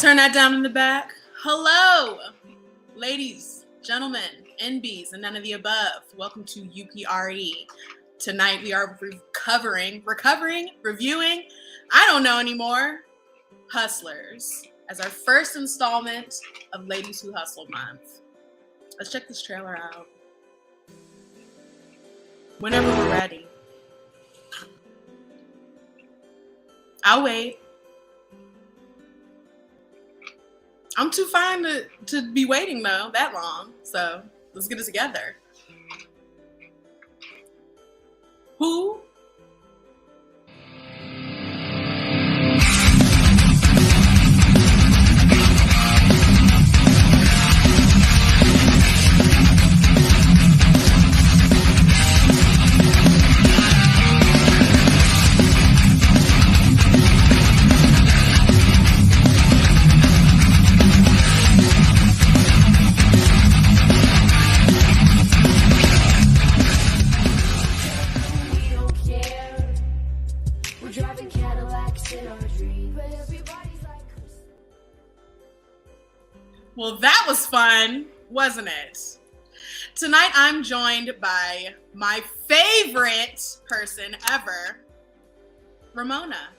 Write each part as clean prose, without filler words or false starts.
Turn that down in the back. Hello, ladies, gentlemen, NBs, and none of the above. Welcome to UPRE. Tonight we are reviewing, I don't know anymore, Hustlers, as our first installment of Ladies Who Hustle Month. Let's check this trailer out. Whenever we're ready. I'll wait. I'm too fine to be waiting, though, that long. So let's get it together. Who? Well, that was fun, wasn't it? Tonight, I'm joined by my favorite person ever, Ramona.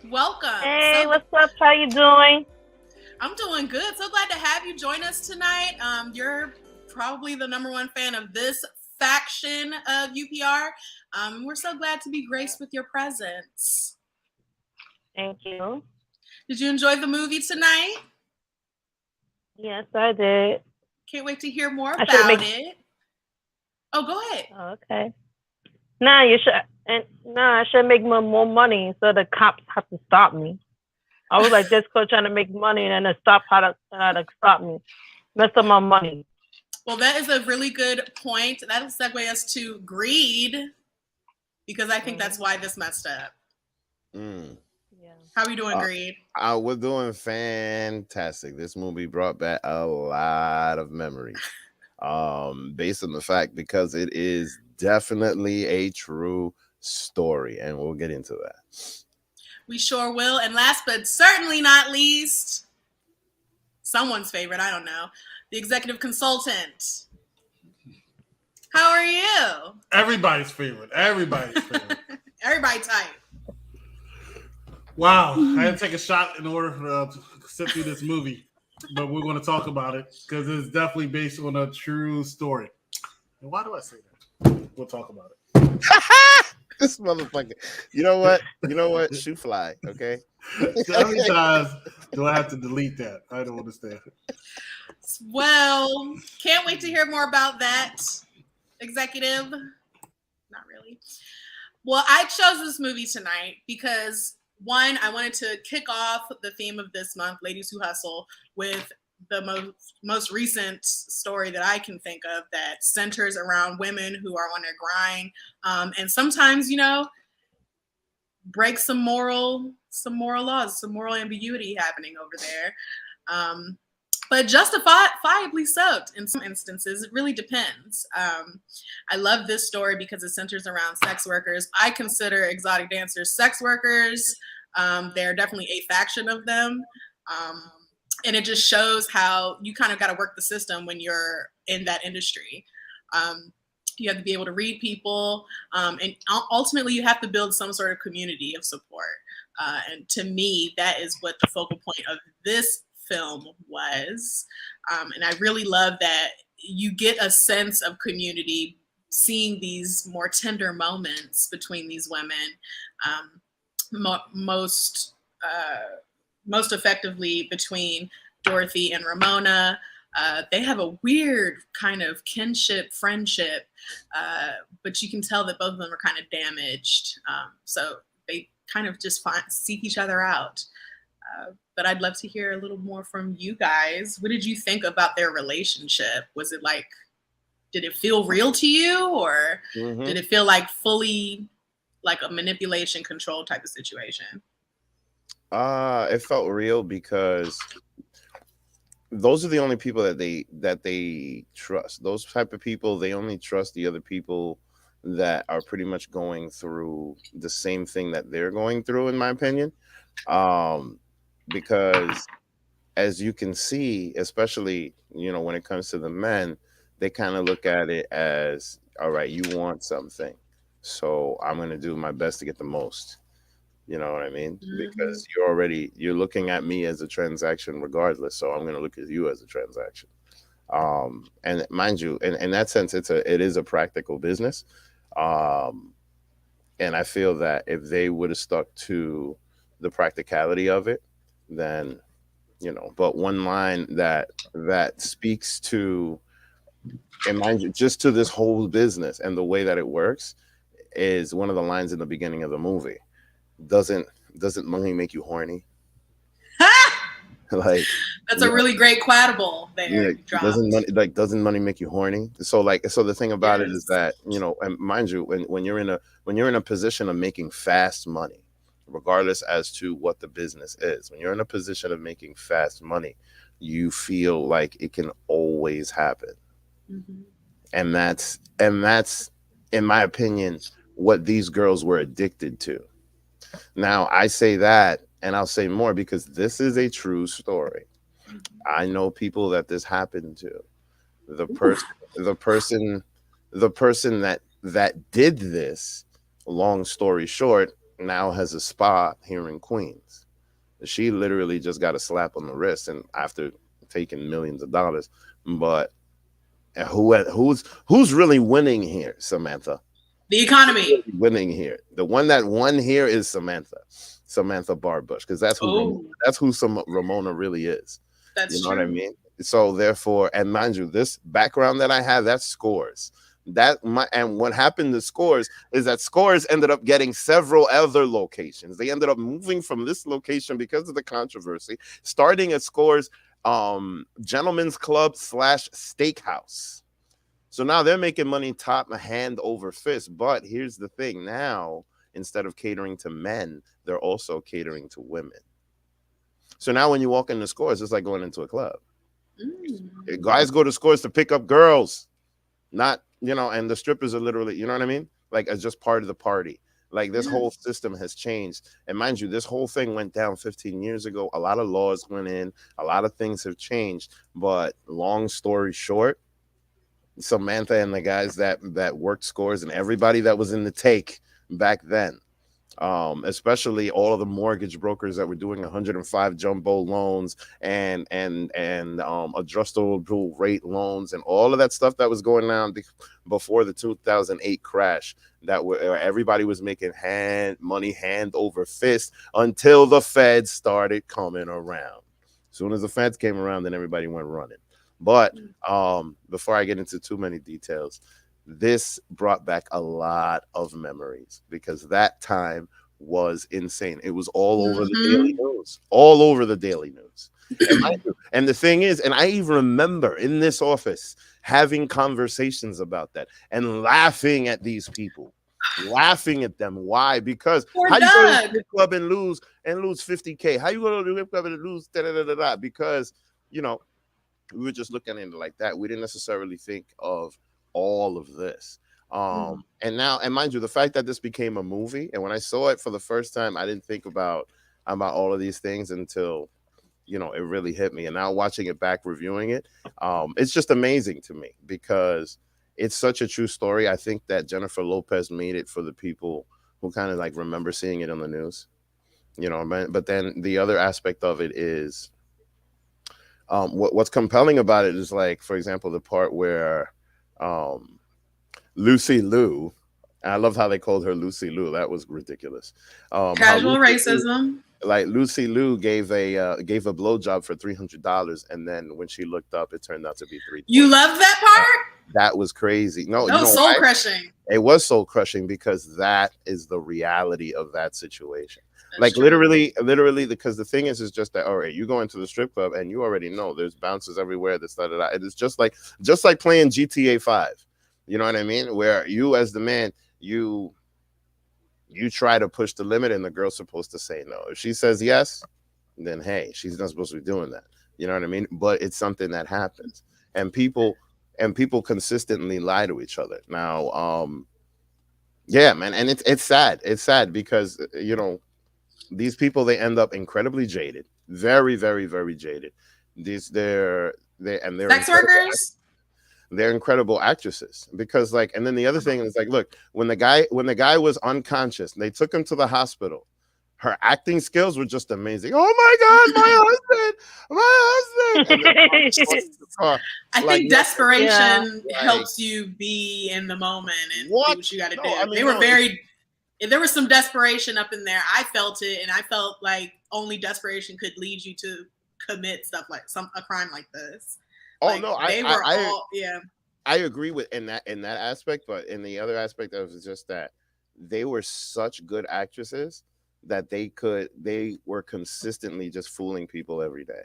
Welcome. Hey, what's up? How you doing? I'm doing good. So glad to have you join us tonight. You're probably the #1 fan of this faction of UPR. We're so glad to be graced with your presence. Thank you. Did you enjoy the movie tonight? Yes, I did. Can't wait to hear more about it. Oh, go ahead. Okay. I should make more money so the cops have to stop me. I was like this close trying to make money and then the stop had to stop me. Mess up my money. Well, that is a really good point. That'll segue us to greed, because I think that's why this messed up. How are you doing, Greed? We're doing fantastic. This movie brought back a lot of memories. Based on the fact, because it is definitely a true story, and we'll get into that. We sure will. And last but certainly not least, someone's favorite, I don't know, the executive consultant. How are you? Everybody's favorite. Everybody type. Wow, I had to take a shot in order to sit through this movie, but we're going to talk about it because it's definitely based on a true story. And why do I say that? We'll talk about it. This motherfucker. You know what? Shoe fly, okay? How many times do I have to delete that? I don't understand. Well, can't wait to hear more about that, executive. Not really. Well, I chose this movie tonight because, one, I wanted to kick off the theme of this month, Ladies Who Hustle, with the most recent story that I can think of that centers around women who are on their grind, and sometimes, break some moral laws, some moral ambiguity happening over there, but justifiably so in some instances. It really depends. I love this story because it centers around sex workers. I consider exotic dancers sex workers. They're definitely a faction of them. And it just shows how you kind of got to work the system when you're in that industry. You have to be able to read people. And ultimately, you have to build some sort of community of support. And to me, that is what the focal point of this film was. And I really love that you get a sense of community seeing these more tender moments between these women. Most effectively between Dorothy and Ramona. They have a weird kind of kinship, friendship, but you can tell that both of them are kind of damaged. So they kind of just seek each other out. But I'd love to hear a little more from you guys. What did you think about their relationship? Was it did it feel real to you, or did it feel fully like a manipulation, control type of situation? It felt real because those are the only people that they trust. Those type of people, they only trust the other people that are pretty much going through the same thing that they're going through, in my opinion. Um, because as you can see, especially, when it comes to the men, they kind of look at it as, all right, you want something, so I'm going to do my best to get the most. You know what I mean? Mhm. Because you're looking at me as a transaction regardless, so I'm going to look at you as a transaction. And mind you, in that sense, it is a practical business. Um, and I feel that if they would have stuck to the practicality of it, then, but one line that speaks to, and mind you, just to this whole business and the way that it works, is one of the lines in the beginning of the movie. Doesn't doesn't money make you horny? Like, That's you a know, really great quotable there yeah, you dropped. doesn't money make you horny? So the thing about it is Yes. that, and mind you, when you're in a position of making fast money, regardless as to what the business is, when you're in a position of making fast money, you feel like it can always happen. Mhm. And that's in my opinion what these girls were addicted to. Now I say that, and I'll say more because this is a true story. I know people that this happened to. The Ooh. person the person the person that did this, long story short, now has a spa here in Queens. She literally just got a slap on the wrist and after taking millions of dollars. But who's really winning here, Samantha? The economy. Winning here. The one that won here is Samantha Barbush, because Oh, that's who some Ramona really is. You that's know what I true. mean? So therefore, and mind you, this background that I have, that's Scores. And what happened to Scores is that Scores ended up getting several other locations. They ended up moving from this location because of the controversy, starting at Scores Gentlemen's Club slash Steakhouse. So now they're making money top hand over fist. But here's the thing: now instead of catering to men, they're also catering to women. So now when you walk into Scores, it's like going into a club. Mm. Guys go to Scores to pick up girls, not, and the strippers are literally, you know what I mean? Like, as just part of the party. Like, this whole Yes. system has changed. And mind you, this whole thing went down 15 years ago. A lot of laws went in, a lot of things have changed. But long story short, Samantha and the guys that worked Scores and everybody that was in the take back then, especially all of the mortgage brokers that were doing 105 jumbo loans and adjustable rate loans and all of that stuff that was going on before the 2008 crash, that were everybody was making money hand over fist until the feds started coming around. As soon as the feds came around, then everybody went running. But before I get into too many details, this brought back a lot of memories because that time was insane. It was all over the daily Hmm. news, all over the daily news. And the thing is, and I even remember in this office having conversations about that and laughing at these people, laughing at them. Why? Because Poor how you go to the Doug. strip club and lose 50K? How you go to the strip club and lose da da da da da? Because you know we were just looking at it like that. We didn't necessarily think of all of this. Mm. And now, and mind you, the fact that this became a movie, and when I saw it for the first time, I didn't think about all of these things until it really hit me. And now watching it back, reviewing it, it's just amazing to me because it's such a true story. I think that Jennifer Lopez made it for the people who kind of like remember seeing it on the news. But then the other aspect of it is what's compelling about it is, like, for example, the part where um, Lucy Liu, and I love how they called her Lucy Liu. That was ridiculous. How Casual racism. Lucy Liu gave a blowjob for $300, and then when she looked up, it turned out to be You 320. love that part? That was crazy. No, That you was know soul why? crushing. It was soul crushing because that is the reality of that situation. That's Like, true. literally, because the thing is just that, all right, you go into the strip club and you already know there's bouncers everywhere. This, da, da, da. It is just like playing GTA 5. You know what I mean? Where you, as the man, you try to push the limit, and the girl's supposed to say no. If she says yes, then hey, she's not supposed to be doing that. You know what I mean? But it's something that happens, and people consistently lie to each other. Now, Yeah, man, and it's sad. It's sad because these people, they end up incredibly jaded, very, very, very jaded. These they're Sex workers. they're incredible actresses because and then the other thing is look, when the guy was unconscious, they took him to the hospital. Her acting skills were just amazing. Oh my God, my husband, my husband! I think desperation Yeah. helps you be in the moment and do What? what you got to No, do. I mean, They were no, very. There was some desperation up in there. I felt it, and I felt like only desperation could lead you to commit stuff like a crime like this. Oh no, they were all I agree with in that aspect, but in the other aspect of it was just that they were such good actresses that they were consistently just fooling people every day.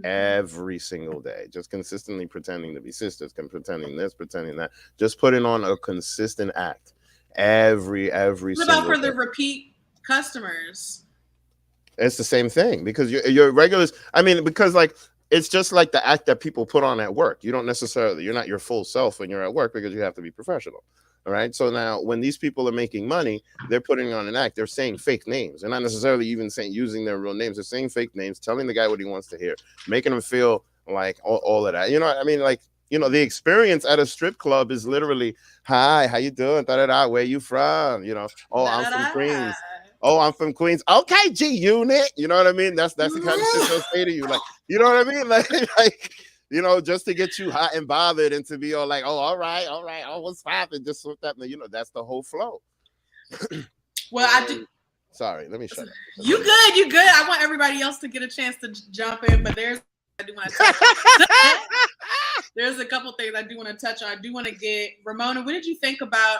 Every single day, just consistently pretending to be sisters, pretending this, pretending that, just putting on a consistent act every What about for the repeat customers? It's the same thing because your regulars, I mean, because it's just like the act that people put on at work. You're not your full self when you're at work because you have to be professional. All right. So now when these people are making money, they're putting on an act. They're saying fake names. They're not necessarily even using their real names. They're saying fake names, telling the guy what he wants to hear, making him feel like all of that. You know what I mean? The experience at a strip club is literally, hi, how you doing? Da-da-da, where you from? Oh, I'm from Queens. Oh, I'm from Queens. Okay, G Unit. You know what I mean? That's the kind of shit they'll say to you. You know what I mean? Just to get you hot and bothered and to be all oh, all right. Oh, what's happening? Just with that, that's the whole flow. Well, I do. Sorry, let me shut up. You good. I want everybody else to get a chance to jump in, but I do want to touch. There's a couple things I do want to touch on. I do want to get Ramona. What did you think about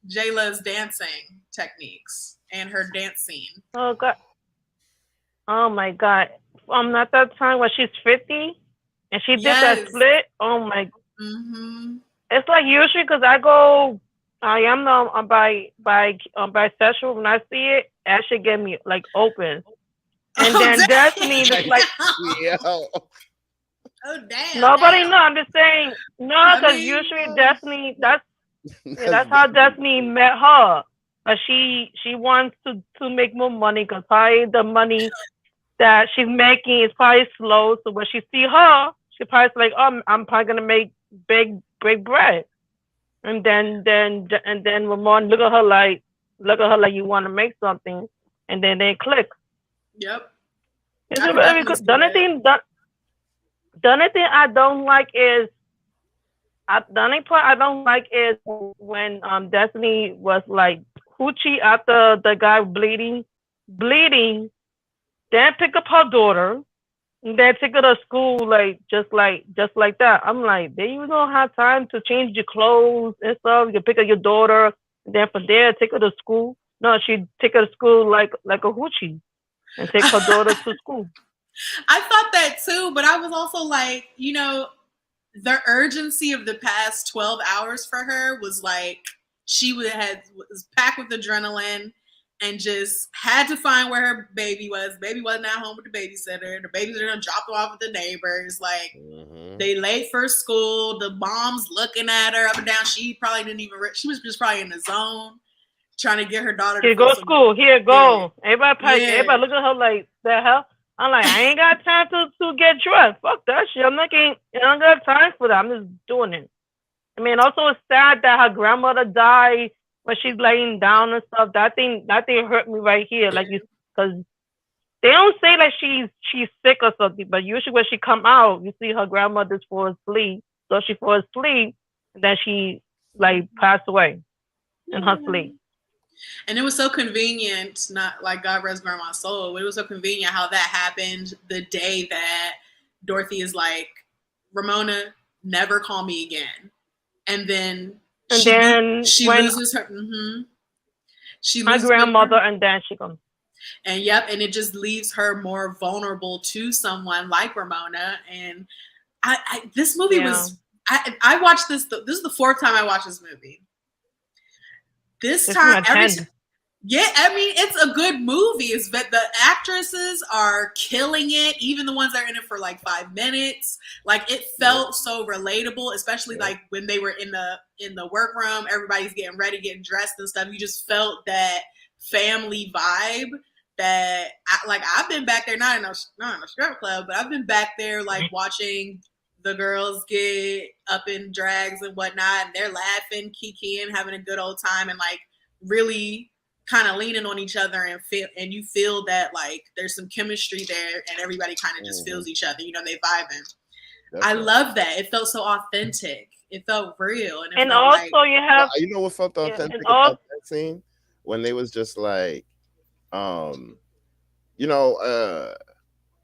Jayla's dancing techniques and her dance scene? Oh God! Oh my God! At that time when she's 50 and she did that split. Oh my! Mm-hmm. It's usually because I am bisexual. When I see it should get me open, and then Destiny is Oh damn! Nobody know. I'm just saying no, because usually Destiny. That's how Destiny met her. But she wants to make more money because probably the money that she's making is probably slow. So when she see her, she probably like, oh, I'm probably gonna make big bread. And then Ramon look at her like you want to make something, and then they click. Yep. It's a very good. The only thing I don't like is. The only part I don't like is when Destiny was hoochie after the guy bleeding, then pick up her daughter, and then take her to school just like that. I'm like, then you don't have time to change your clothes and stuff. You can pick up your daughter, and then from there take her to school. No, she take her to school like a hoochie, and take her daughter to school. I thought that too, but I was also the urgency of the past 12 hours for her was she was packed with adrenaline and just had to find where her baby was. Baby wasn't at home with the babysitter. The babysitter dropped her off with the neighbors. They late for school. The mom's looking at her up and down. She probably didn't even. She was just probably in the zone, trying to get her daughter. Here, go to school. Here, go. Everybody look at her like the hell. I'm like, I ain't got time to get dressed. Fuck that shit. I don't got time for that. I'm just doing it. I mean, also it's sad that her grandmother died when she's laying down and stuff. That thing hurt me right here. Because they don't say she's sick or something, but usually when she come out, you see her grandmother's fall asleep. So she falls asleep, and then she passed away in her sleep. And it was so convenient, not God rest grandma's soul, but it was so convenient how that happened the day that Dorothy is like, Ramona, never call me again. And then she loses her. Mm-hmm. She loses my grandmother, and then she comes. And and it just leaves her more vulnerable to someone like Ramona. And this movie was, I watched this. This is the fourth time I watched this movie. This time, Yeah, I mean, it's a good movie. It's but the actresses are killing it. Even the ones that are in it for like 5 minutes, like it felt so relatable. Especially like when they were in the workroom, everybody's getting ready, getting dressed and stuff. You just felt that family vibe. That I've been back there, not in a strip club, but I've been back there like watching the girls get up in drags and whatnot, and they're laughing, kikiing, having a good old time, and like really kind of leaning on each other and you feel that like there's some chemistry there and everybody kind of just feels each other. You know, they vibing. I love that. It felt so authentic. It felt real. And also like, you have... You know what felt authentic about that scene? When they was just like, you know,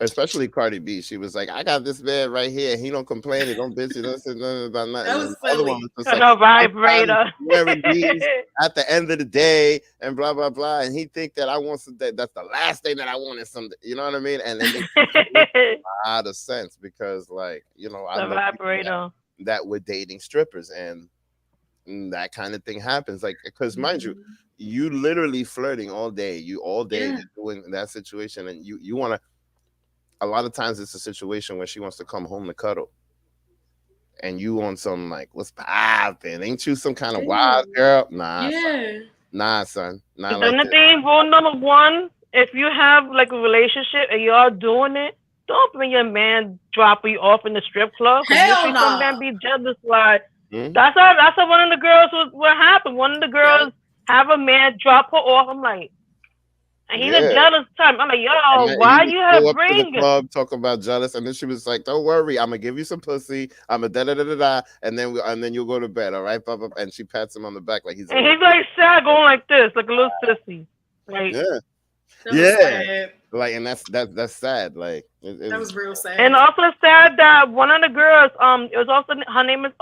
especially Cardi B, she was like, I got this man right here. He don't complain. He don't bitch. He don't say nothing about nothing. That was silly. The other one was just like, no vibrator. Wearing these at the end of the day and blah, blah, blah. And he think that I want something. That's the last thing that I want is something. You know what I mean? And then it makes a lot of sense because, like, you know, I know vibrator that we're dating strippers and that kind of thing happens. Like, because mind you literally flirting all day. You all day doing that situation and you want to. A lot of times it's a situation where she wants to come home to cuddle. And you on some like, what's poppin'? Ain't you some kind of wild girl? Nah. Nah, son. Not like that. Thing, rule number one, if you have like a relationship and y'all doing it, don't bring your man drop you off in the strip club. Hell no. Some man be jealous like that's how one of the girls what happened. One of the girls have a man drop her off. I'm like, and he's a jealous type. I'm like, yo, why you have bring the club talk about jealous? And then she was like, don't worry, I'm gonna give you some pussy. I'm a da da da da da, and then you'll go to bed, all right? And she pats him on the back like he's. And he's like sad, going like this, like a little sissy. Like like, and that's sad. Like that was real sad. And also sad that one of the girls, it was also her name is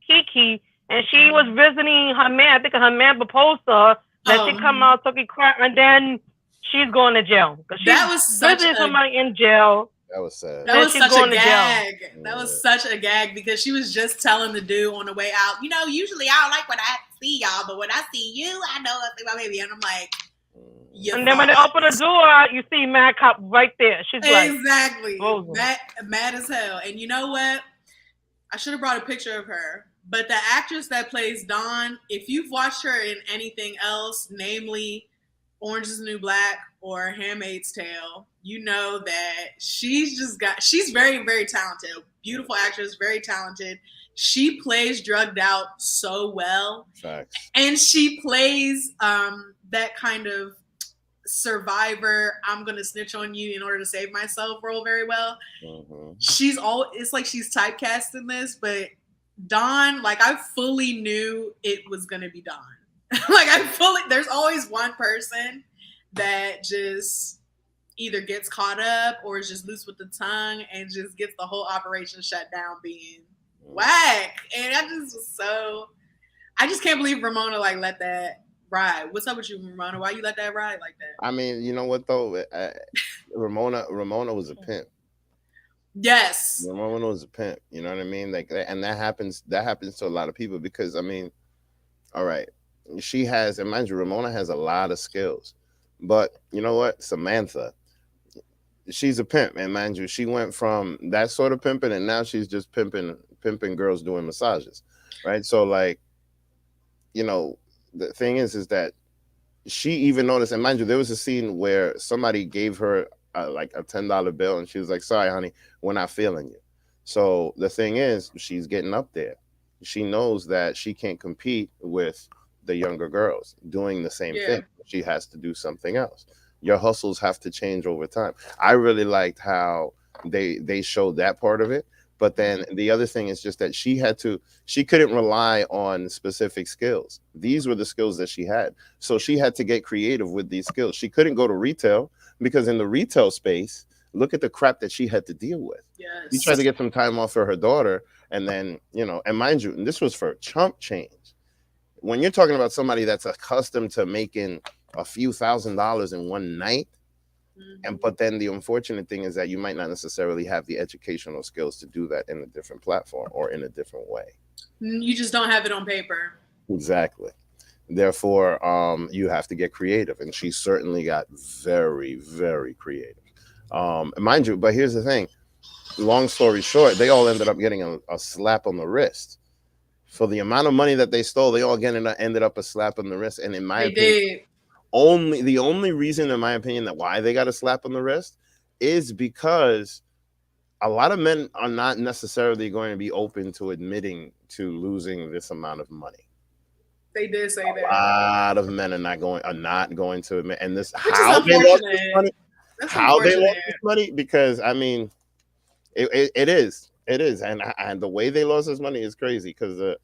Kiki, and she was visiting her man. I think her man proposed to her. Then she come out talking crap, and then she's going to jail. That was such somebody in jail. That was sad. That was such a gag. That was such a gag because she was just telling the dude on the way out, you know, usually I don't like when I see y'all, but when I see you, I know I see my baby. And I'm like, and then when they open the door, you see Mad Cop right there. She's like, exactly. Mad as hell. And you know what? I should have brought a picture of her. But the actress that plays Dawn, if you've watched her in anything else, namely Orange is the New Black or Handmaid's Tale, you know that she's very, very talented. Beautiful actress, very talented. She plays drugged out so well. Facts. And she plays that kind of survivor, I'm gonna snitch on you in order to save myself role very well. It's like she's typecast in this, but Dawn, like I fully knew it was gonna be Dawn. There's always one person that just either gets caught up or is just loose with the tongue and just gets the whole operation shut down being whack. And I just can't believe Ramona like let that ride. What's up with you, Ramona? Why you let that ride like that? I mean, you know what though? Ramona was a pimp. Yes. Ramona was a pimp. You know what I mean? Like, and that happens to a lot of people because I mean, all right, she has, and mind you, Ramona has a lot of skills, but you know what? Samantha, she's a pimp, and mind you, she went from that sort of pimping, and now she's just pimping girls doing massages, right? So like, you know, the thing is that she even noticed, and mind you, there was a scene where somebody gave her like a $10 bill, and she was like, "Sorry, honey, we're not feeling you." So the thing is, she's getting up there. She knows that she can't compete with the younger girls doing the same thing. She has to do something else. Your hustles have to change over time. I really liked how they showed that part of it. But then the other thing is just that she couldn't rely on specific skills. These were the skills that she had. So she had to get creative with these skills. She couldn't go to retail because in the retail space, look at the crap that she had to deal with. Yes. She tried to get some time off for her daughter. And then, you know, and mind you, and this was for chump change. When you're talking about somebody that's accustomed to making a few $1,000s in one night, but then the unfortunate thing is that you might not necessarily have the educational skills to do that in a different platform or in a different way. You just don't have it on paper. Exactly. Therefore, you have to get creative, and she certainly got very, very creative. Mind you, but here's the thing. Long story short, they all ended up getting a slap on the wrist. For the amount of money that they stole, they all ended up a slap on the wrist. And in my opinion, the only reason, in my opinion, that why they got a slap on the wrist is because a lot of men are not necessarily going to be open to admitting to losing this amount of money. They did say that. A lot of men are not going to admit, and this Which how is they lost this money. That's how they lost this money, because I mean, it is, and the way they lost this money is crazy. Because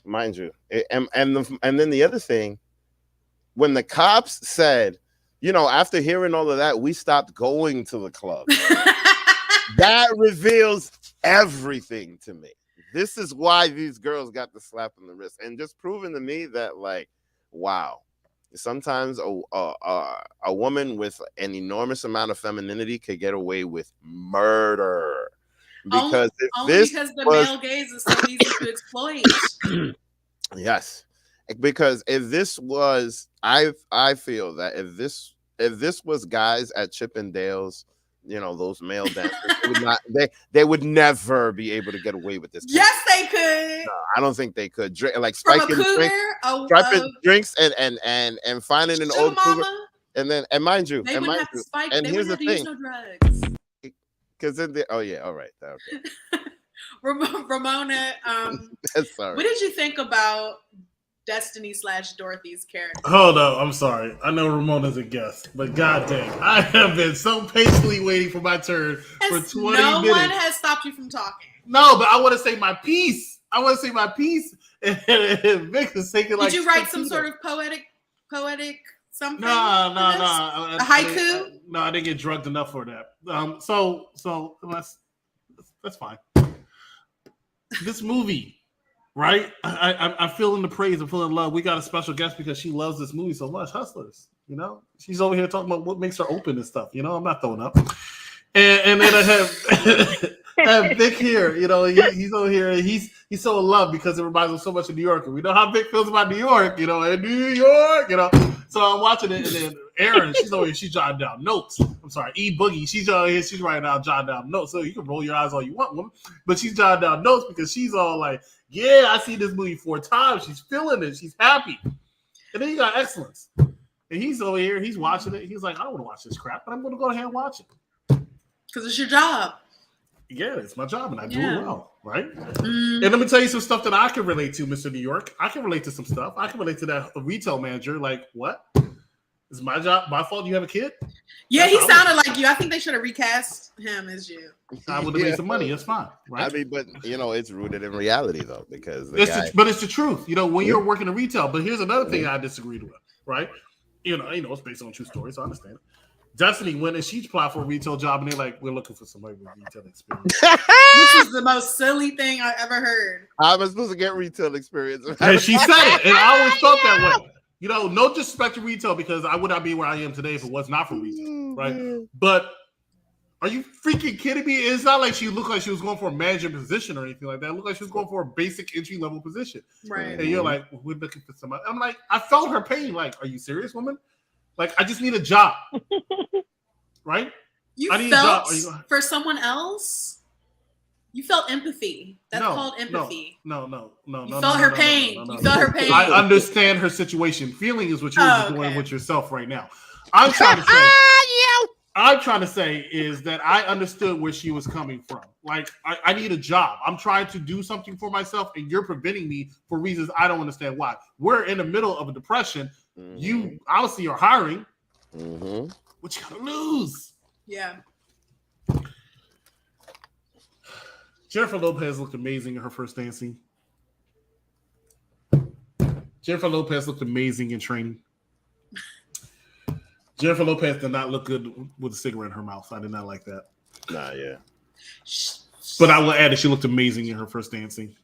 mind you, and then the other thing, when the cops said, after hearing all of that, we stopped going to the club. That reveals everything to me. This is why these girls got the slap on the wrist, and just proving to me that, like, wow, sometimes a woman with an enormous amount of femininity could get away with murder. Because because the male gaze is so easy to exploit. Yes, because if this was, I feel that if this was guys at Chippendales, those male dancers, they would never be able to get away with this. Yes, they could. No, I don't think they could. Like spiking drinks and finding an old cougar, and mind you, they wouldn't have to spike. And they here's wouldn't the have thing. to use no drugs. Because all right, okay. Ramona, sorry. what did you think about Destiny / Dorothy's character? Hold up, I'm sorry. I know Ramona's a guest, but goddamn, I have been so patiently waiting for my turn for 20 minutes. No one has stopped you from talking. No, but I want to say my piece. And Vic is taking like. Did you write some sort of poetic something? No. A haiku? I didn't get drugged enough for that. So that's fine. This movie. Right, I'm feeling the praise. I'm feeling love. We got a special guest because she loves this movie so much. Hustlers, she's over here talking about what makes her open and stuff. I'm not throwing up. And then I have Vic here. He's over here. He's so in love because it reminds him so much of New York. And we know how Vic feels about New York. In New York. So I'm watching it, and then Erin, she's over here. She's jotting down notes. I'm sorry, E Boogie. She's over here. She's writing down, jotting down notes. So you can roll your eyes all you want, woman. But she's jotting down notes because she's all like, yeah, I see this movie 4 times. She's feeling it. She's happy. And then you got Excellence. And he's over here. He's watching it. He's like, I don't want to watch this crap, but I'm going to go ahead and watch it. Because it's your job. Yeah, it's my job, and I do it well, right? And let me tell you some stuff that I can relate to, Mr. New York. I can relate to some stuff. I can relate to that retail manager. Like, what? Is my job my fault you have a kid? Yeah, he sounded like you. I think they should have recast him as you. I would have made some money. It's fine, right? I mean, but it's rooted in reality though, because but it's the truth. When you're working in retail. But here's another thing I disagreed with, right? It's based on true stories. So I understand. Destiny went and she applied for a retail job, and they're like, "We're looking for somebody with retail experience." This is the most silly thing I ever heard. How am I supposed to get retail experience? And she said it, and I always felt that way. No disrespect to retail, because I would not be where I am today if it was not for retail, right? But are you freaking kidding me? It's not like she looked like she was going for a manager position or anything like that. It looked like she was going for a basic entry-level position. Right. And you're like, we're looking for somebody. I'm like, I felt her pain. Like, are you serious, woman? Like, I just need a job. Right? You felt for someone else? You felt empathy. That's called empathy. No. You felt her pain. You felt her pain. I understand her situation. Feeling is what you're doing with yourself right now. I'm trying to say. I'm trying to say is that I understood where she was coming from. Like, I need a job. I'm trying to do something for myself, and you're preventing me for reasons I don't understand why. We're in the middle of a depression. Mm-hmm. You obviously are hiring. Mm-hmm. What you gotta lose? Yeah. Jennifer Lopez looked amazing in her first dance scene. Jennifer Lopez looked amazing in Training. Jennifer Lopez did not look good with a cigarette in her mouth. I did not like that. Nah, yeah. But I will add that she looked amazing in her first dance scene.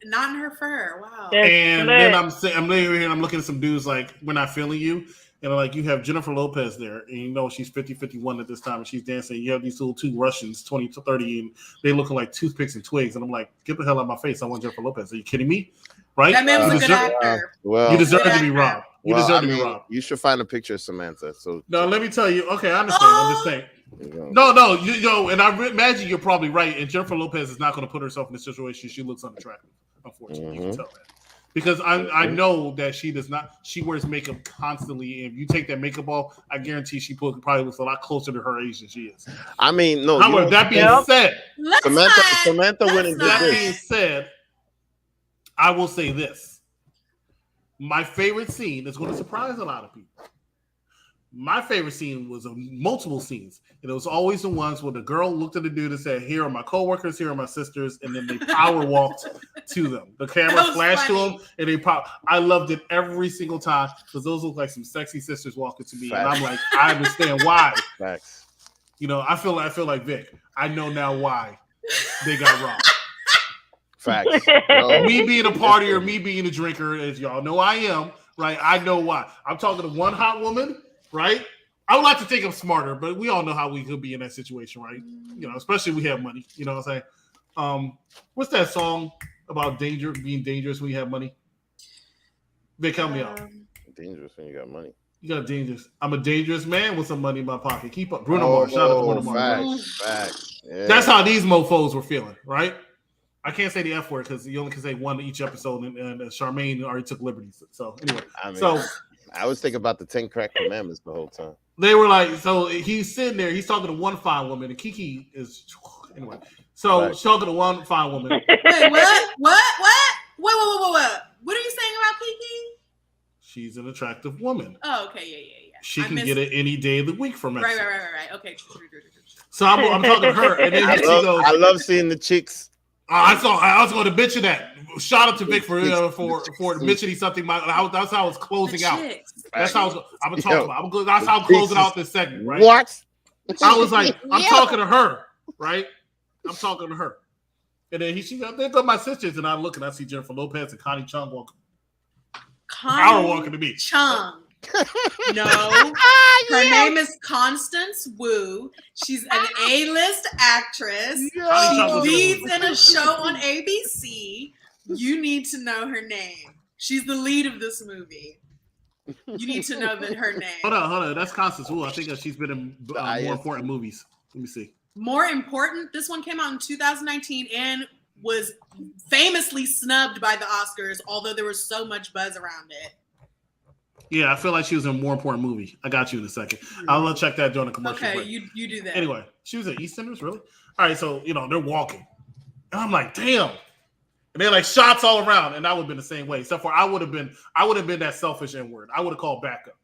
Not in her fur. Wow. And then I'm here and I'm looking at some dudes like, we're not feeling you. And like, you have Jennifer Lopez there, and she's 50-51 at this time, and she's dancing. You have these little 2 Russians, 20-30, and they looking like toothpicks and twigs. And I'm like, get the hell out of my face. I want Jennifer Lopez. Are you kidding me? right? That man was You a good deserve- actor. Well, You deserve Good to be actor. robbed. You well, deserve I to be mean, robbed. you should find a picture of Samantha. So No, let me tell you. Okay, I understand. I'm just saying. No, and I imagine you're probably right. And Jennifer Lopez is not going to put herself in a situation she looks unattractive. Unfortunately, you can tell that because I know that she does not. She wears makeup constantly. And if you take that makeup off, I guarantee she probably looks a lot closer to her age than she is. I mean, no. However, that being said, Samantha went and did that this. being said, I will say this. My favorite scene is going to surprise a lot of people. My favorite scene was multiple scenes, and it was always the ones where the girl looked at the dude and said, "Here are my coworkers, here are my sisters," and then they power walked to them. The camera flashed to them, and they pop. I loved it every single time because those look like some sexy sisters walking to me, and I'm like, I understand why. Facts. You know, I feel like Vic. I know now why they got robbed. Facts. Me being a partier, me being a drinker, as y'all know I am, right? I know why. I'm talking to one hot woman, right? I would like to think I'm smarter, but we all know how we could be in that situation, right? You know, especially if we have money. You know what I'm saying? What's that song about being dangerous when you have money? Vic, help me out. Dangerous when you got money. You got dangerous. I'm a dangerous man with some money in my pocket. Keep up. Bruno Mars. Shout out to Bruno Mars. Facts. Yeah. That's how these mofos were feeling, right? I can't say the F word because you only can say one each episode, and Charmaine already took liberties. So anyway, I was thinking about the 10 crack commandments the whole time. They were like, so he's sitting there, he's talking to one fine woman, and Kiki is anyway. So she's talking to one fine woman. Wait, what? What are you saying about Kiki? She's an attractive woman. Oh, okay, yeah. She can get it any day of the week from us. Right. Okay. So I'm talking to her, and then she goes, I love seeing the chicks. I was going to mention that. Shout out to Vic for mentioning something. That's how I was closing out. That's how I'm gonna talk about. That's how I'm closing out this segment, right? What? I was like, I'm talking to her, right? I'm talking to her, and then there go my sisters, and I look and I see Jennifer Lopez and Connie Chung walking. Power walking to me. Chung. No, her name is Constance Wu. She's an A-list actress. She leads in a show on ABC. You need to know her name. She's the lead of this movie. You need to know her name. Hold on. That's Constance Wu. I think that she's been in more important movies. Let me see. More important? This one came out in 2019 and was famously snubbed by the Oscars, although there was so much buzz around it. Yeah, I feel like she was in a more important movie. I got you in a second. I'll check that during the commercial. Okay, break. you do that. Anyway, she was at EastEnders, really? All right, so they're walking, and I'm like, damn. And they're like shots all around, and I would have been the same way. Except for I would have been that selfish N-word. I would have called backup.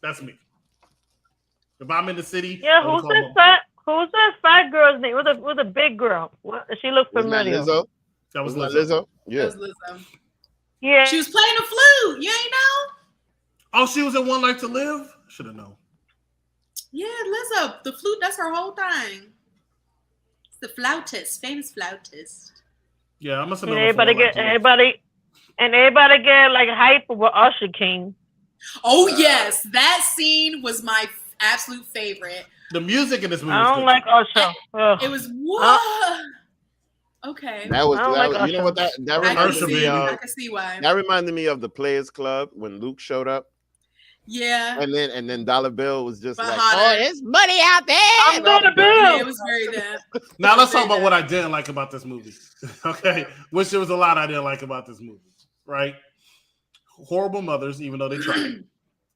That's me. If I'm in the city, who's that fat girl's name? With a big girl. She looked familiar. That was Lizzo. Yeah. That was Lizzo. Yeah. She was playing the flute. You ain't know? Oh, she was in One Life to Live? Should have known. Yeah, Lizzo. The flute, that's her whole thing. It's the flautist, famous flautist. Yeah, I must have known. Everybody get like hype over Usher King. Oh yes, that scene was my absolute favorite. The music in this movie. I don't like Usher. It was what? Okay. That was you know what that reminded me of? I can see why. That reminded me of the Players Club when Luke showed up. Yeah. And then Dollar Bill was just like, hotter. "Oh, there's money out there." I'm Dollar Bill. Yeah, it was very that. Now let's talk about what I didn't like about this movie. Okay, which there was a lot I didn't like about this movie. Right? Horrible mothers, even though they tried.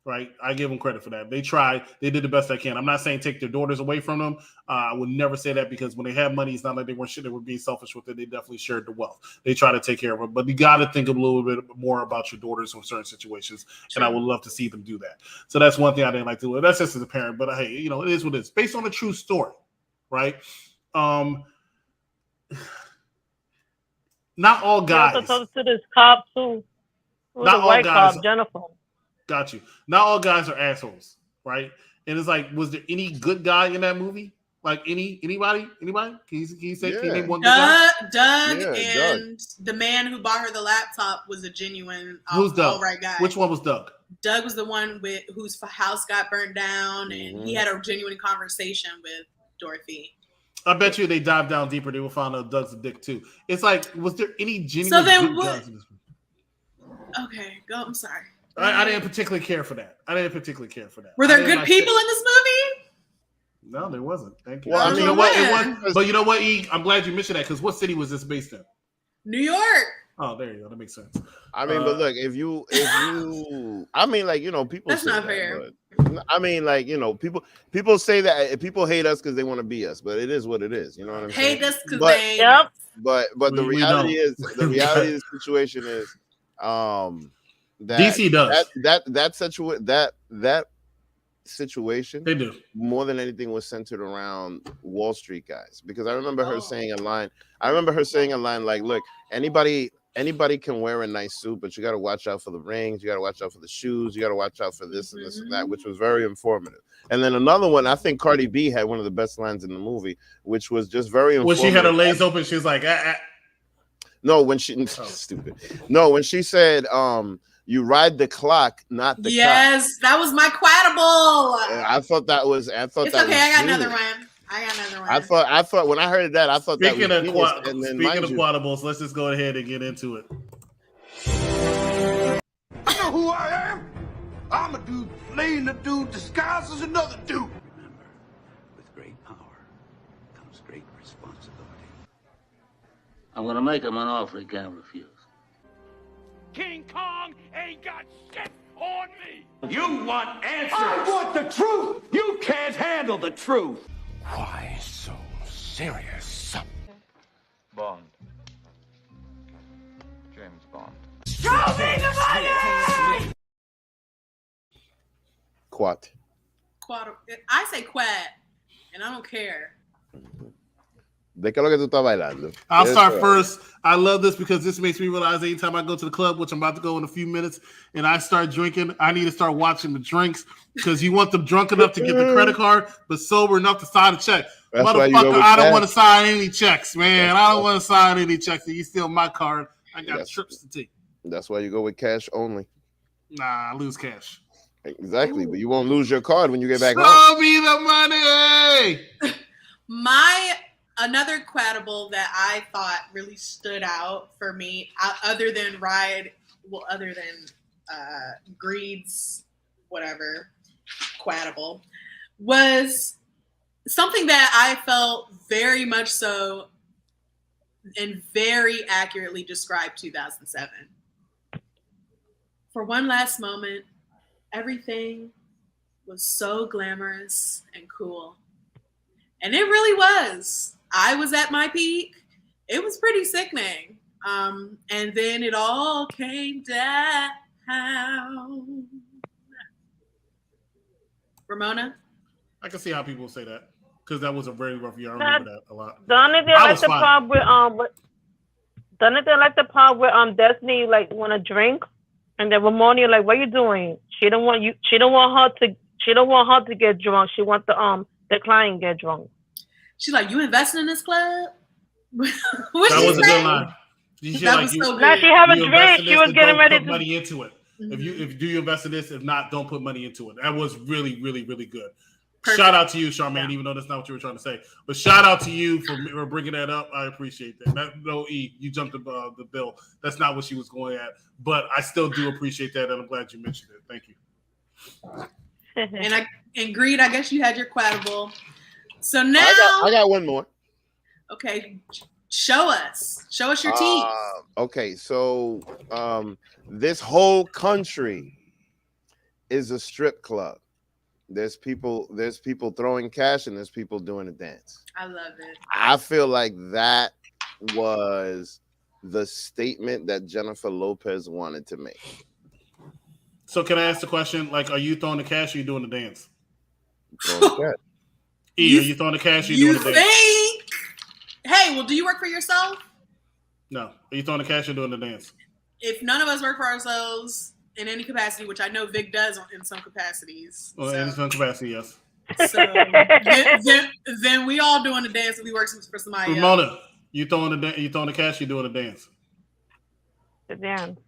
Right? I give them credit for that. They tried. They did the best they can. I'm not saying take their daughters away from them. I would never say that because when they have money, it's not like they weren't shit. They were being selfish with it. They definitely shared the wealth. They try to take care of them. But you got to think a little bit more about your daughters in certain situations. Sure. And I would love to see them do that. So that's one thing I didn't like to do. That's just as a parent. But hey, it is what it is. Based on a true story. Right? Not all guys. You also talk to this cop too. Not all guys. Cop, Jennifer. Got you. Not all guys are assholes, right? And it's like, was there any good guy in that movie? Like anybody? Can you say can you name one good guy? Doug the man who bought her the laptop was a genuine Who's Doug? all right guy. Which one was Doug? Doug was the one whose house got burned down, and he had a genuine conversation with Dorothy. I bet you they dive down deeper, they will find out Doug's a dick too. It's like, was there any genuine good guys in this movie? Okay, go. I'm sorry. I didn't particularly care for that. Were there good people in this movie? No, there wasn't. Thank you. Well, But you know what? It was. But you know what, E? I'm glad you mentioned that because what city was this based in? New York. Oh, there you go. That makes sense. I mean, but look, if you, I mean, like, you know, people. That's say not that, fair. But, I mean, like, you know, people say that people hate us because they want to be us, but it is what it is. You know what I'm saying? Hate us because But- they. Yep. But the We reality don't. is, the reality of the situation is, that DC does. that situation They do. more than anything was centered around Wall Street guys, because I remember her saying a line. I remember her saying a line like, "Look, anybody can wear a nice suit, but you got to watch out for the rings. You got to watch out for the shoes. You got to watch out for this and this and that," which was very informative. And then another one, I think Cardi B had one of the best lines in the movie, which was just very When informative. she had her legs open, she was like, No, when she stupid. No, when she said, "You ride the clock, not the clock." Yes, that was my quotable. I thought that was. It's that okay. was I got genius. another one. I thought when I heard that, I thought Speaking that was of genius. And then, speaking mind of you, quotables, let's just go ahead and get into it. You know who I am? I'm a dude playing a dude disguised as another dude. Remember, with great power comes great responsibility. I'm gonna make him an offer he can't refuse. King Kong ain't got shit on me. You want answers? I want the truth. You can't handle the truth. Why so serious? Bond. James Bond. Show me the money! Quat. I say quat, and I don't care. ¿De qué es lo que tú estás bailando? I'll Yes, start sir. first. I love this because this makes me realize anytime I go to the club, which I'm about to go in a few minutes, and I start drinking, I need to start watching the drinks because you want them drunk enough to get the credit card, but sober enough to sign a check. That's why you go Motherfucker, with I don't cash. want to sign any checks, man. I don't want to sign any checks. You steal my card. I got Yes. trips to take. That's why you go with cash only. Nah, I lose cash. Exactly, but you won't lose your card when you get back home. Show me the money. Another quotable that I thought really stood out for me, other than Greed's whatever quotable, was something that I felt very much so and very accurately described 2007. For one last moment, everything was so glamorous and cool. And it really was. I was at my peak. It was pretty sickening. And then it all came down. Ramona? I can see how people say that because that was a very rough year. I remember that a lot. The only thing I like the part with Destiny like want to drink, and then Ramona like, what are you doing? She don't want her to get drunk. She wants the client get drunk. She's like, you investing in this club? That was a good line. That was so good. Now she have a drink. She was getting ready to put money into it. If you invest in this, if not, don't put money into it. That was really, really, really good. Perfect. Shout out to you, Charmaine, even though that's not what you were trying to say. But shout out to you for bringing that up. I appreciate that. No, E, you jumped the bill. That's not what she was going at. But I still do appreciate that, and I'm glad you mentioned it. Thank you. And Greed, I guess you had your quotable. So now I got one more. Okay, show us your teeth. Okay, so this whole country is a strip club. There's people throwing cash and there's people doing a dance. I love it. I feel like that was the statement that Jennifer Lopez wanted to make. So can I ask the question, like, are you throwing the cash or are you doing the dance? Throwing the cash. E, are you throwing the cash or are you doing the dance? Hey, well, do you work for yourself? No. Are you throwing the cash or doing the dance? If none of us work for ourselves in any capacity, which I know Vic does in some capacities. Well, in some capacity, yes. So then we all doing the dance and we work for somebody Ramona, else. you throwing the cash, you doing the dance? The dance.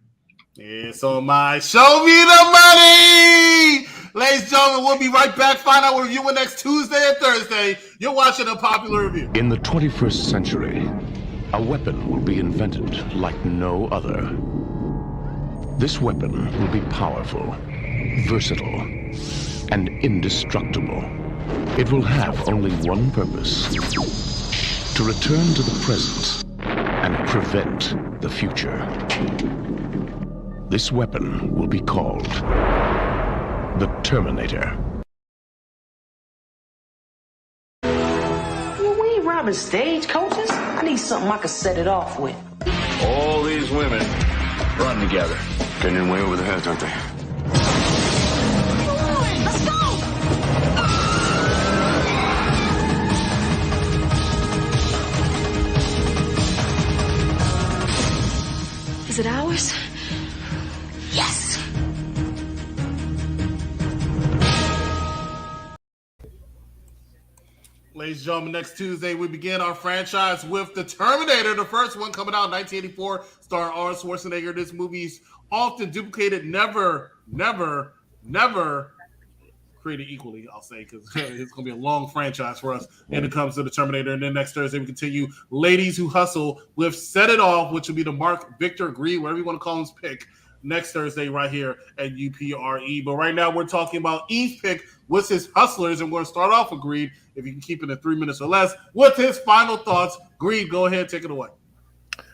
Yeah, so show me the money! Ladies and gentlemen, we'll be right back. Find out we're reviewing next Tuesday and Thursday. You're watching Unpopular Review. In the 21st century, a weapon will be invented like no other. This weapon will be powerful, versatile, and indestructible. It will have only one purpose: to return to the present and prevent the future. This weapon will be called the Terminator. Well, we ain't robbing stagecoaches. I need something I can set it off with. All these women run together. Getting in way over their heads, aren't they? Let's go! Is it ours? Yes! Ladies and gentlemen, next Tuesday we begin our franchise with The Terminator, the first one coming out in 1984, starring Arnold Schwarzenegger. This movie's often duplicated, never created equally, I'll say, because it's going to be a long franchise for us when it comes to The Terminator. And then next Thursday we continue Ladies Who Hustle with Set It Off, which will be the Mark Victor Greed, whatever you want to call his pick, next Thursday right here at UPRE. But right now we're talking about Eve's pick. What's his Hustlers? And we're going to start off with Greed, if you can keep it in 3 minutes or less. What's his final thoughts? Greed, go ahead, take it away.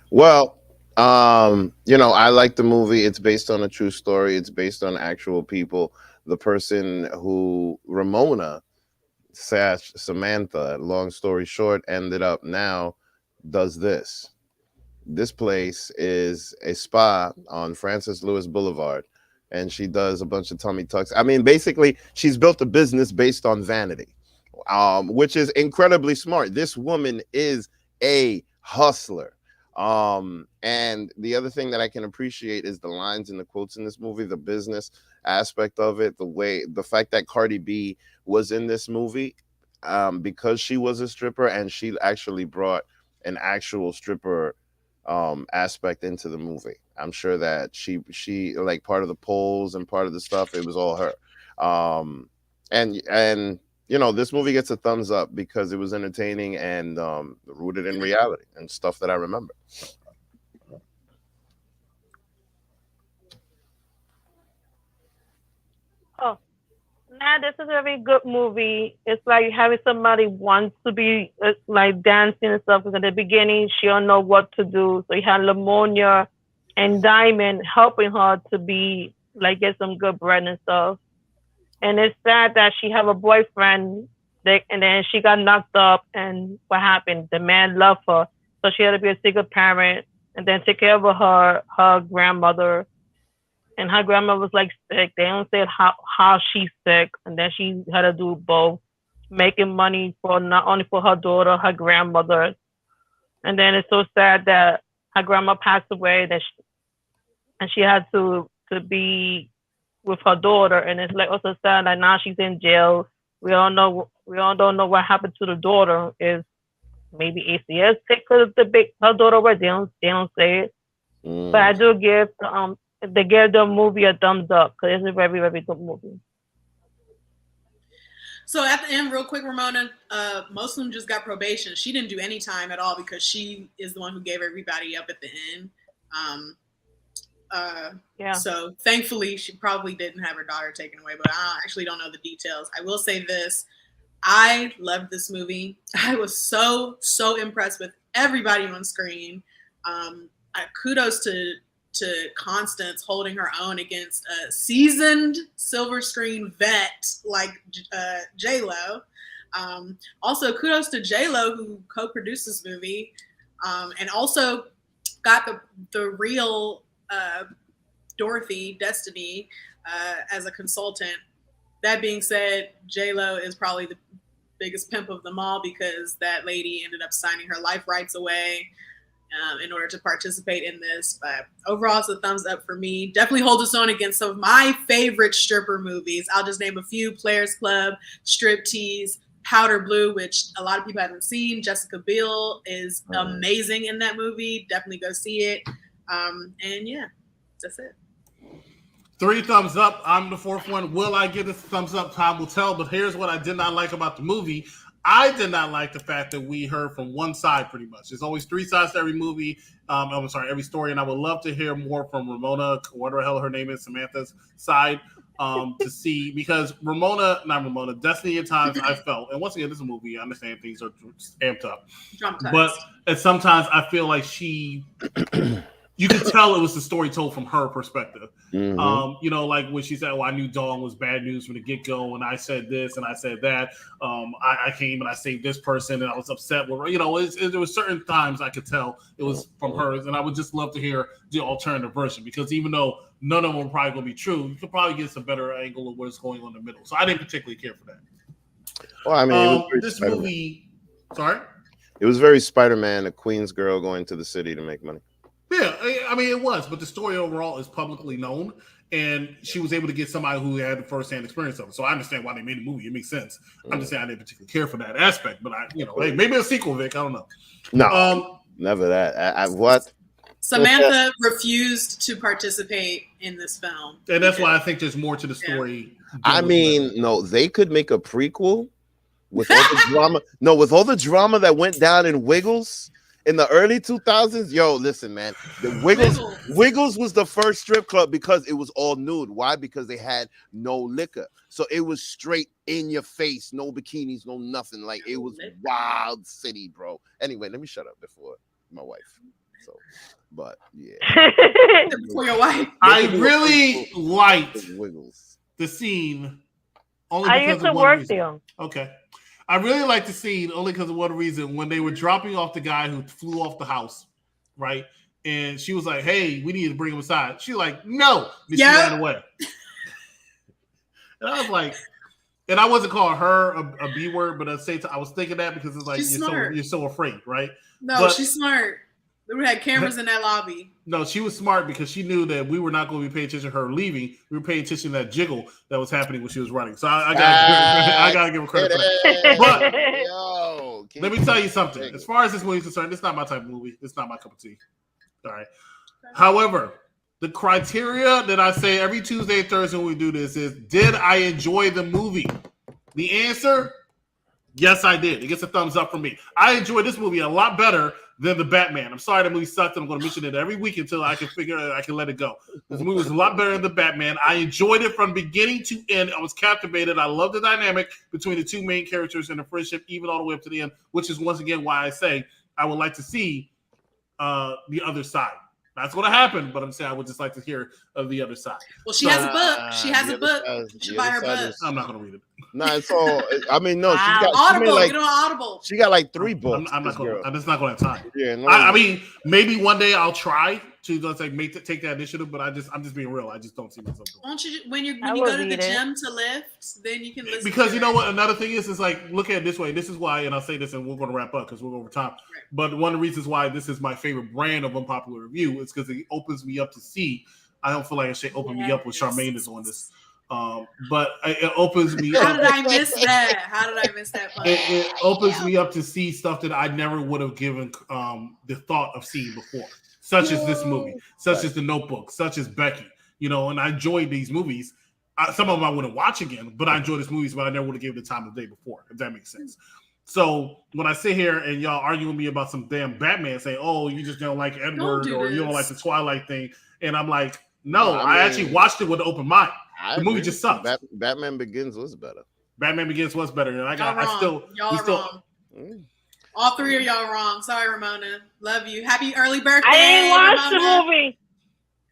Well, I like the movie. It's based on a true story. It's based on actual people. The person who Ramona / Samantha, long story short, ended up now does this. This place is a spa on Francis Lewis Boulevard, and she does a bunch of tummy tucks. I mean, basically, she's built a business based on vanity, which is incredibly smart. This woman is a hustler. And the other thing that I can appreciate is the lines and the quotes in this movie, the business aspect of it, the fact that Cardi B was in this movie because she was a stripper, and she actually brought an actual stripper aspect into the movie. I'm sure that she like part of the polls and part of the stuff, it was all her. And this movie gets a thumbs up because it was entertaining and rooted in reality and stuff that I remember. Oh, this is a very good movie. It's like having somebody wants to be like dancing and stuff. Because at the beginning, she don't know what to do. So you have Lamonia and Diamond helping her to be like get some good bread and stuff. And it's sad that she have a boyfriend, and then she got knocked up. And what happened? The man loved her, so she had to be a single parent and then take care of her grandmother. And her grandma was like sick. They don't say how she's sick, and then she had to do both, making money for not only for her daughter, her grandmother. And then it's so sad that her grandma passed away, and she had to be with her daughter. And it's like also sad that now she's in jail. We all don't know what happened to the daughter. Is maybe ACS take her daughter away? They don't say it. But I do give they gave the movie a thumbs up because it's a very, very good movie. So at the end, real quick, Ramona, Muslim just got probation. She didn't do any time at all because she is the one who gave everybody up at the end. Yeah. So thankfully, she probably didn't have her daughter taken away, but I actually don't know the details. I will say this. I loved this movie. I was so impressed with everybody on screen. Kudos to Constance holding her own against a seasoned silver screen vet like J-Lo. Also, kudos to J-Lo who co-produced this movie and also got the real Dorothy Destiny as a consultant. That being said, J-Lo is probably the biggest pimp of them all because that lady ended up signing her life rights away in order to participate in this. But overall, it's a thumbs up for me. Definitely holds its own against some of my favorite stripper movies. I'll just name a few: Players Club, Striptease, Powder Blue, which a lot of people haven't seen. Jessica Biel is amazing in that movie. Definitely go see it. And yeah, that's it. 3 thumbs up. I'm the 4th one. Will I get this thumbs up? Time will tell. But here's what I did not like about the movie. I did not like the fact that we heard from one side pretty much. There's always three sides to every movie. Every story. And I would love to hear more from Ramona, whatever the hell her name is, Samantha's side, to see, because Destiny at times I felt, and once again, this is a movie, I understand things are amped up. But sometimes I feel like you could tell it was the story told from her perspective. Like when she said, I knew Dawn was bad news from the get-go, and I said this and I said that. I came and I saved this person, and I was upset with her. There was certain times I could tell it was from hers, and I would just love to hear the alternative version, because even though none of them are probably going to be true, you could probably get some better angle of what's going on in the middle. So I didn't particularly care for that. Well, I mean, this movie, sorry? It was very Spider-Man, a Queens girl going to the city to make money. Yeah, I mean, it was, but the story overall is publicly known, and she was able to get somebody who had the first-hand experience of it. So I understand why they made the movie. It makes sense. I'm just saying I didn't particularly care for that aspect, but hey, maybe a sequel, Vic. I don't know. No, never that. What? Samantha refused to participate in this film, and that's why I think there's more to the story. I mean, no, they could make a prequel with all the drama. No, with all the drama that went down in Wiggles. In the early 2000s, listen, man. The Wiggles was the first strip club because it was all nude. Why? Because they had no liquor. So it was straight in your face, no bikinis, no nothing. Like, it was wild city, bro. Anyway, let me shut up before my wife. So, but yeah. Before your wife. I really liked Wiggles. The scene. Only I used to work there. Okay. I really like the scene only because of one reason. When they were dropping off the guy who flew off the house, right? And she was like, hey, we need to bring him aside. She's like, no. And she ran away. And I was like, and I wasn't calling her a B word, but at the same time, I was thinking that because it's like, you're so afraid, right? No, she's smart. We had cameras in that lobby. No, she was smart because she knew that we were not going to be paying attention to her leaving. We were paying attention to that jiggle that was happening when she was running. So I gotta give her credit for that. But let me tell you something. As far as this movie is concerned, it's not my type of movie. It's not my cup of tea. All right. However, the criteria that I say every Tuesday and Thursday when we do this is, did I enjoy the movie? The answer, yes, I did. It gets a thumbs up from me. I enjoyed this movie a lot better than the Batman. I'm sorry the movie sucked, and I'm going to mention it every week until I can I can let it go. This movie was a lot better than the Batman. I enjoyed it from beginning to end. I was captivated. I love the dynamic between the two main characters and the friendship, even all the way up to the end, which is once again why I say I would like to see the other side. That's going to happen, but I'm saying I would just like to hear of the other side. Well, she has a book. She has a book. You should buy her book. I'm not going to read it. No, it's all. I mean, no, she's got Audible. Get on Audible. She got like 3 books. I'm just not going to have time. Yeah, no, I mean, maybe one day I'll try to take that initiative, but I'm just being real. I just don't see myself doing. Won't you when you go to the gym to lift, then you can listen. Because you know what? Another thing is like, look at it this way. This is why, and I'll say this, and we're going to wrap up because we're over time. Right. But one of the reasons why this is my favorite brand of unpopular review is because it opens me up to see. I don't feel like I should open me up when Charmaine is on this. But it opens me up. How did I miss that? How did I miss that part? It opens me up to see stuff that I never would have given the thought of seeing before, such as this movie, such as The Notebook, such as Becky. And I enjoyed these movies. Some of them I wouldn't watch again, but I enjoy these movies, but I never would have given the time of day before, if that makes sense. So when I sit here and y'all argue with me about some damn Batman, saying, oh, you just don't like Edward or you don't like the Twilight thing, and I'm like, no, I actually watched it with an open mind. The movie just sucks. Batman Begins was better. Batman Begins was better. And y'all wrong. All 3 of y'all wrong. Sorry, Ramona. Love you. Happy early birthday. I ain't watched the movie.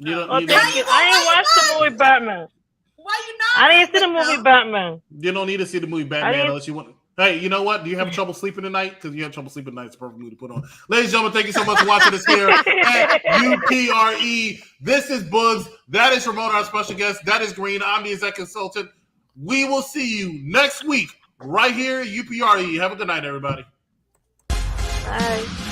I ain't watched the movie Batman. Why you not? I didn't see the movie Batman. You don't need to see the movie Batman unless you want. Hey, you know what? Do you have trouble sleeping tonight? Because you have trouble sleeping tonight. It's a perfect movie to put on. Ladies and gentlemen, thank you so much for watching us here at UPRE. This is Bugs. That is Ramona, our special guest. That is Green. I'm the executive consultant. We will see you next week right here at UPRE. Have a good night, everybody. Bye.